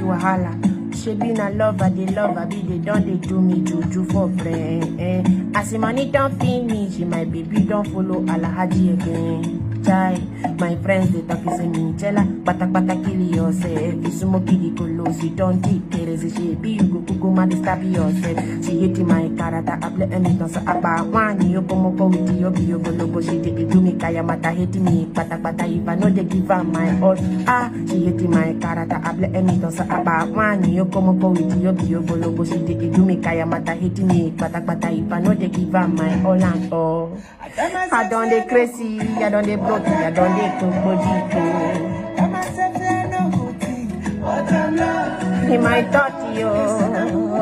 wahala. She be na lover, they don't they do me juju for brain. As the money don't finish, my baby don't follow Alhaji again. Chai, my friends they talk is me chela, bata kill yourself. You smoke the colosi, don't take care of she be you go mad stab yourself. She hate my character, I play anything so about one. You come with you be you go she did do me kaya mata hate me, bata if I know they give her my all. She hate my character, I play anything so about one. You come with you be you go she did do me kaya mata hate me, bata if I know they give her my all and all. I done the crazy, I done the bloody, I done the cook body too. In my thought, yo.